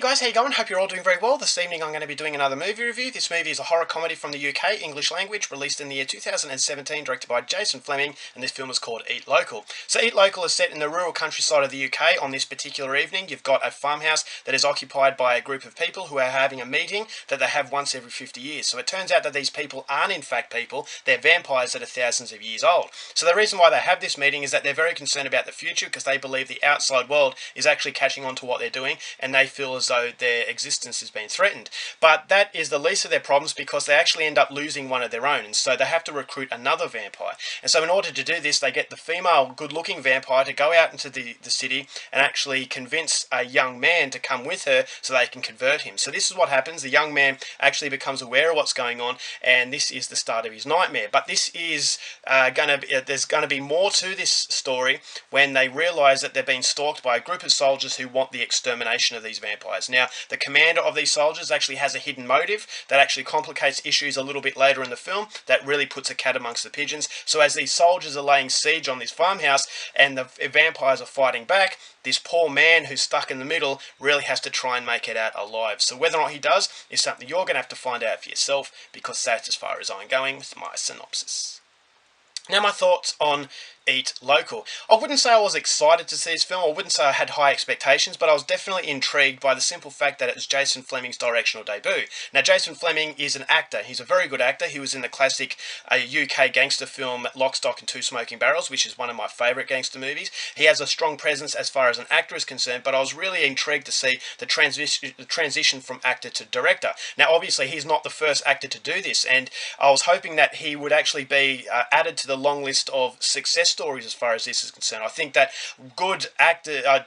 guys, how you going? Hope you're all doing very well. This evening I'm going to be doing another movie review. This movie is a horror comedy from the UK, English language, released in the year 2017, directed by Jason Fleming, and this film is called Eat Local. So Eat Local is set in the rural countryside of the UK. On this particular evening, you've got a farmhouse that is occupied by a group of people who are having a meeting that they have once every 50 years. So it turns out that these people aren't in fact people, they're vampires that are thousands of years old. So the reason why they have this meeting is that they're very concerned about the future because they believe the outside world is actually catching on to what they're doing, and they feel as though their existence has been threatened. But that is the least of their problems because they actually end up losing one of their own, and so they have to recruit another vampire. And so in order to do this, they get the female good-looking vampire to go out into the city and actually convince a young man to come with her so they can convert him. So this is what happens. The young man actually becomes aware of what's going on, and this is the start of his nightmare. But this is there's going to be more to this story when they realise that they're being stalked by a group of soldiers who want the extermination of these vampires. Now, the commander of these soldiers actually has a hidden motive that actually complicates issues a little bit later in the film that really puts a cat amongst the pigeons. So as these soldiers are laying siege on this farmhouse and the vampires are fighting back, this poor man who's stuck in the middle really has to try and make it out alive. So whether or not he does is something you're going to have to find out for yourself, because that's as far as I'm going with my synopsis. Now, my thoughts on Eat Local. I wouldn't say I was excited to see this film. I wouldn't say I had high expectations, but I was definitely intrigued by the simple fact that it was Jason Fleming's directional debut. Now, Jason Fleming is an actor. He's a very good actor. He was in the classic UK gangster film Lock, Stock and Two Smoking Barrels, which is one of my favourite gangster movies. He has a strong presence as far as an actor is concerned, but I was really intrigued to see the transition from actor to director. Now, obviously, he's not the first actor to do this, and I was hoping that he would actually be added to the long list of success stories as far as this is concerned. I think that good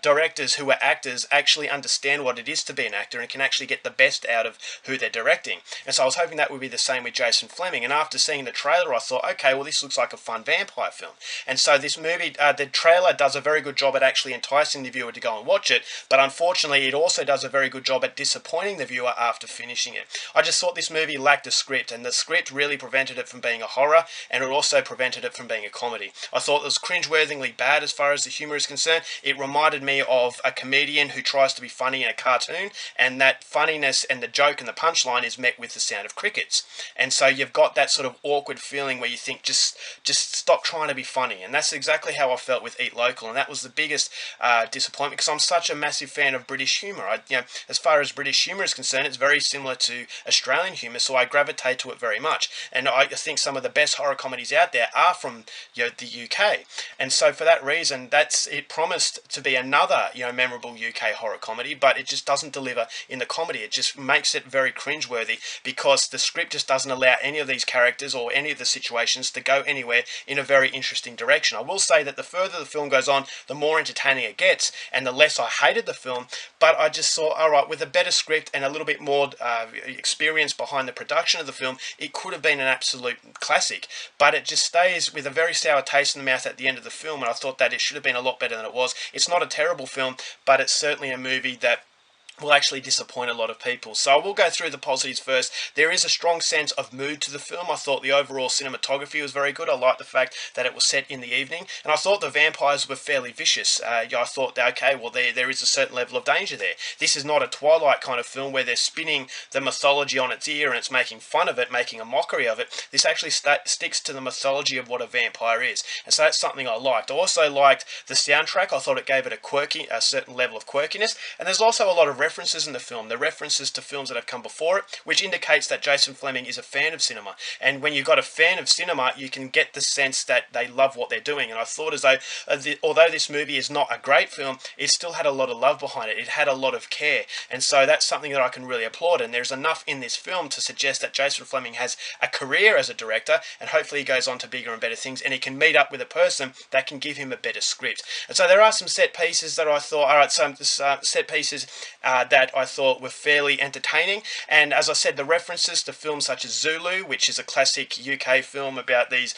directors who are actors actually understand what it is to be an actor and can actually get the best out of who they're directing. And so I was hoping that would be the same with Jason Fleming. And after seeing the trailer, I thought, okay, well, this looks like a fun vampire film. And so this movie, the trailer does a very good job at actually enticing the viewer to go and watch it, but unfortunately it also does a very good job at disappointing the viewer after finishing it. I just thought this movie lacked a script, and the script really prevented it from being a horror, and it also prevented it from being a comedy. I thought it was cringeworthingly bad as far as the humour is concerned. It reminded me of a comedian who tries to be funny in a cartoon, and that funniness and the joke and the punchline is met with the sound of crickets. And so you've got that sort of awkward feeling where you think, just stop trying to be funny. And that's exactly how I felt with Eat Local, and that was the biggest disappointment, because I'm such a massive fan of British humour. As far as British humour is concerned, it's very similar to Australian humour, so I gravitate to it very much. And I think some of the best horror comedies out there are from the UK. And so for that reason, it promised to be another memorable UK horror comedy, but it just doesn't deliver in the comedy. It just makes it very cringeworthy because the script just doesn't allow any of these characters or any of the situations to go anywhere in a very interesting direction. I will say that the further the film goes on, the more entertaining it gets, and the less I hated the film. But I just thought, all right, with a better script and a little bit more experience behind the production of the film, it could have been an absolute classic. But it just stays with a very sour taste in the mouth at the end of the film, and I thought that it should have been a lot better than it was. It's not a terrible film, but it's certainly a movie that will actually disappoint a lot of people. So I will go through the positives first. There is a strong sense of mood to the film. I thought the overall cinematography was very good. I liked the fact that it was set in the evening, and I thought the vampires were fairly vicious. I thought, okay, well, there is a certain level of danger there. This is not a Twilight kind of film where they're spinning the mythology on its ear and it's making fun of it, making a mockery of it. This actually sticks to the mythology of what a vampire is, and so that's something I liked. I also liked the soundtrack. I thought it gave it a certain level of quirkiness, and there's also a lot of references in the film. The references to films that have come before it, which indicates that Jason Fleming is a fan of cinema. And when you've got a fan of cinema, you can get the sense that they love what they're doing. And I thought as though, although this movie is not a great film, it still had a lot of love behind it. It had a lot of care. And so that's something that I can really applaud. And there's enough in this film to suggest that Jason Fleming has a career as a director, and hopefully he goes on to bigger and better things, and he can meet up with a person that can give him a better script. And so there are some set pieces that I thought, all right, some set pieces that I thought were fairly entertaining. And as I said, the references to films such as Zulu, which is a classic UK film about these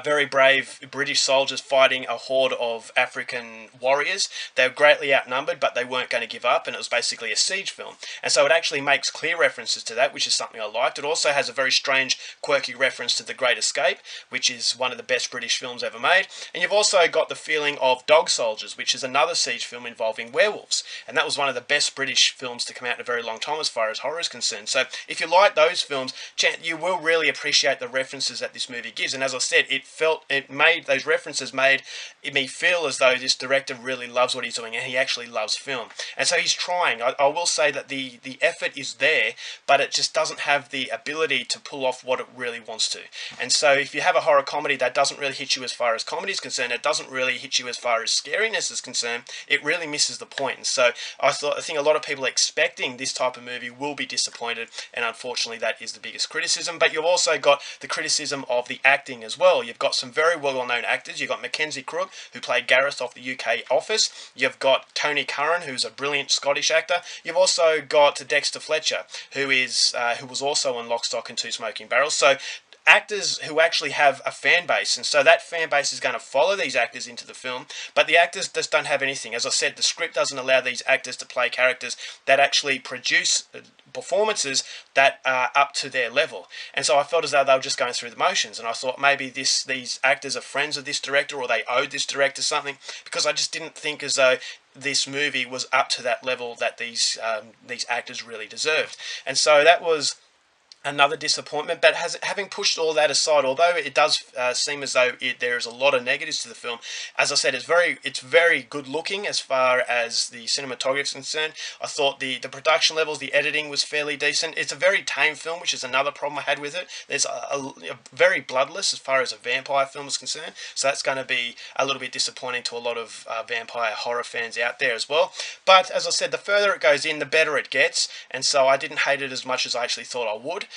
very brave British soldiers fighting a horde of African warriors. They were greatly outnumbered, but they weren't going to give up, and it was basically a siege film. And so it actually makes clear references to that, which is something I liked. It also has a very strange, quirky reference to The Great Escape, which is one of the best British films ever made. And you've also got the feeling of Dog Soldiers, which is another siege film involving werewolves. And that was one of the best British films to come out in a very long time as far as horror is concerned. So if you like those films, you will really appreciate the references that this movie gives. And as I said, those references made me feel as though this director really loves what he's doing, and he actually loves film. And so he's trying. I will say that the effort is there, but it just doesn't have the ability to pull off what it really wants to. And so if you have a horror comedy that doesn't really hit you as far as comedy is concerned, it doesn't really hit you as far as scariness is concerned, it really misses the point. And so I think a lot of people expecting this type of movie will be disappointed, and unfortunately that is the biggest criticism. But you've also got the criticism of the acting as well. You've got some very well-known actors. You've got Mackenzie Crook, who played Gareth off the UK Office. You've got Tony Curran, who's a brilliant Scottish actor. You've also got Dexter Fletcher, who was also on Lock, Stock and Two Smoking Barrels. So actors who actually have a fan base, and so that fan base is going to follow these actors into the film, but the actors just don't have anything. As I said, the script doesn't allow these actors to play characters that actually produce performances that are up to their level. And so I felt as though they were just going through the motions, and I thought maybe these actors are friends of this director, or they owed this director something, because I just didn't think as though this movie was up to that level that these actors really deserved. And so that was another disappointment. But having pushed all that aside, although it does seem as though there is a lot of negatives to the film, as I said, it's very good looking as far as the cinematography is concerned. I thought the production levels, the editing was fairly decent. It's a very tame film, which is another problem I had with it. There's a very bloodless as far as a vampire film is concerned, so that's going to be a little bit disappointing to a lot of vampire horror fans out there as well. But as I said, the further it goes in, the better it gets, and so I didn't hate it as much as I actually thought I would.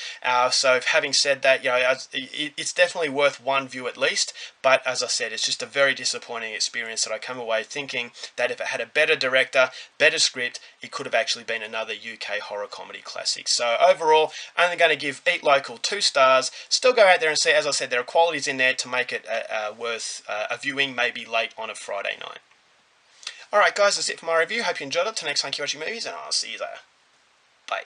So having said that, it's definitely worth one view at least, but as I said, it's just a very disappointing experience that I come away thinking that if it had a better director, better script, it could have actually been another UK horror comedy classic. So overall, I'm only going to give Eat Local 2 stars. Still go out there and see, as I said, there are qualities in there to make it worth a viewing, maybe late on a Friday night. Alright guys, that's it for my review. Hope you enjoyed it. Till next time, keep watching movies, and I'll see you there. Bye.